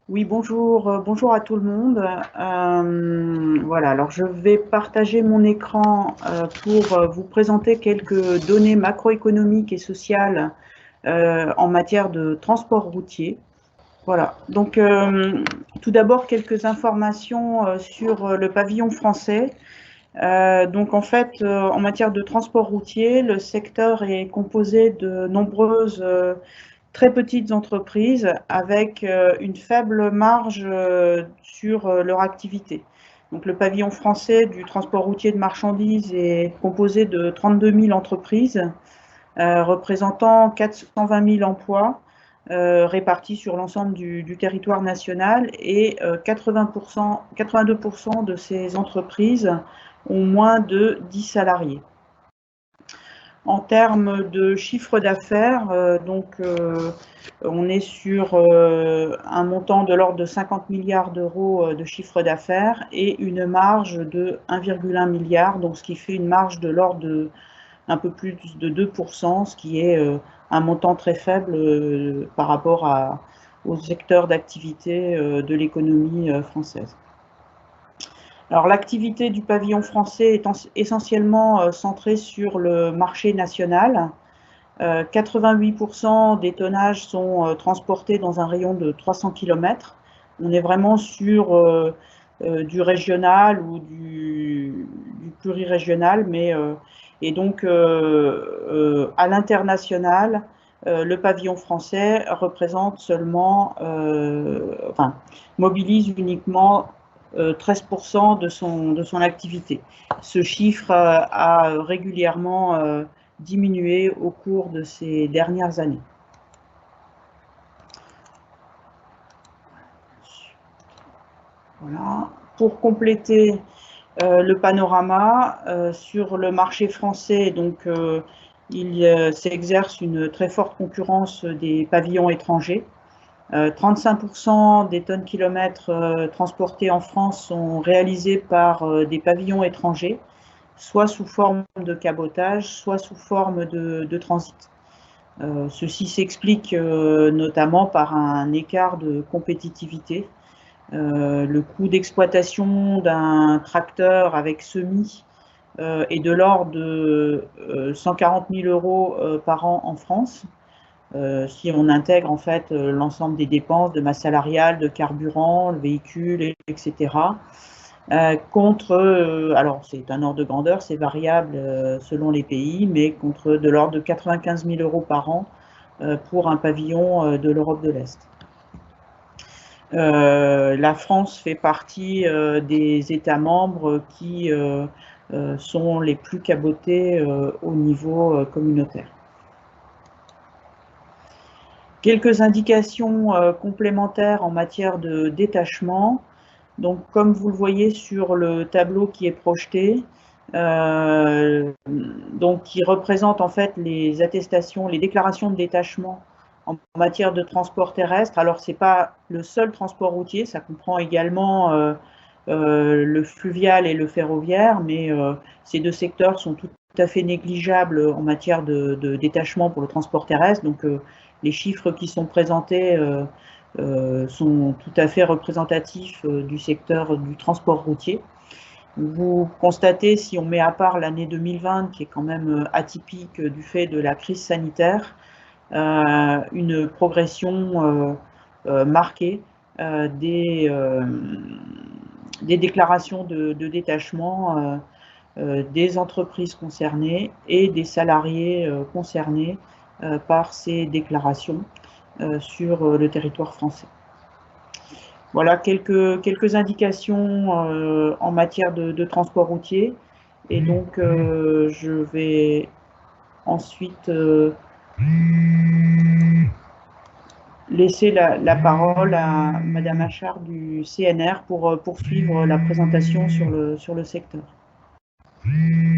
Oui, bonjour, bonjour à tout le monde. Voilà, alors je vais partager mon écran pour vous présenter quelques données macroéconomiques et sociales en matière de transport routier. Voilà, donc tout d'abord quelques informations sur le pavillon français. Donc en fait, en matière de transport routier, le secteur est composé de nombreuses très petites entreprises avec une faible marge sur leur activité. Donc le pavillon français du transport routier de marchandises est composé de 32 000 entreprises représentant 420 000 emplois répartis sur l'ensemble du territoire national et 82% de ces entreprises ont moins de 10 salariés. En termes de chiffre d'affaires, on est sur un montant de l'ordre de 50 milliards d'euros de chiffre d'affaires et une marge de 1,1 milliard, donc ce qui fait une marge de l'ordre de un peu plus de 2%, ce qui est un montant très faible par rapport aux secteurs d'activité de l'économie française. Alors l'activité du pavillon français est essentiellement centrée sur le marché national. 88% des tonnages sont transportés dans un rayon de 300 km. On est vraiment sur du régional ou du plurirégional, et donc à l'international, le pavillon français représente seulement, mobilise uniquement 13% de son activité. Ce chiffre a régulièrement diminué au cours de ces dernières années. Voilà. Pour compléter le panorama sur le marché français, donc il s'exerce une très forte concurrence des pavillons étrangers. 35% des tonnes kilomètres transportées en France sont réalisées par des pavillons étrangers, soit sous forme de cabotage, soit sous forme de transit. Ceci s'explique notamment par un écart de compétitivité. Le coût d'exploitation d'un tracteur avec semis est de l'ordre de 140 000 euros par an en France. Si on intègre en fait l'ensemble des dépenses de masse salariale, de carburant, le véhicule, etc. Alors c'est un ordre de grandeur, c'est variable selon les pays, mais contre de l'ordre de 95 000 euros par an pour un pavillon de l'Europe de l'Est. La France fait partie des États membres qui sont les plus cabotés au niveau communautaire. Quelques indications complémentaires en matière de détachement. Donc, comme vous le voyez sur le tableau qui est projeté, qui représente en fait les attestations, les déclarations de détachement en matière de transport terrestre. Alors, ce n'est pas le seul transport routier, ça comprend également le fluvial et le ferroviaire, mais ces deux secteurs sont tout à fait négligeables en matière de détachement pour le transport terrestre. Donc, les chiffres qui sont présentés sont tout à fait représentatifs du secteur du transport routier. Vous constatez, si on met à part l'année 2020, qui est quand même atypique du fait de la crise sanitaire, une progression marquée des déclarations de détachement des entreprises concernées et des salariés concernés par ces déclarations sur le territoire français. Voilà quelques indications en matière de transport routier. Et donc, je vais ensuite laisser la parole à Madame Achard du CNR pour poursuivre la présentation sur le secteur.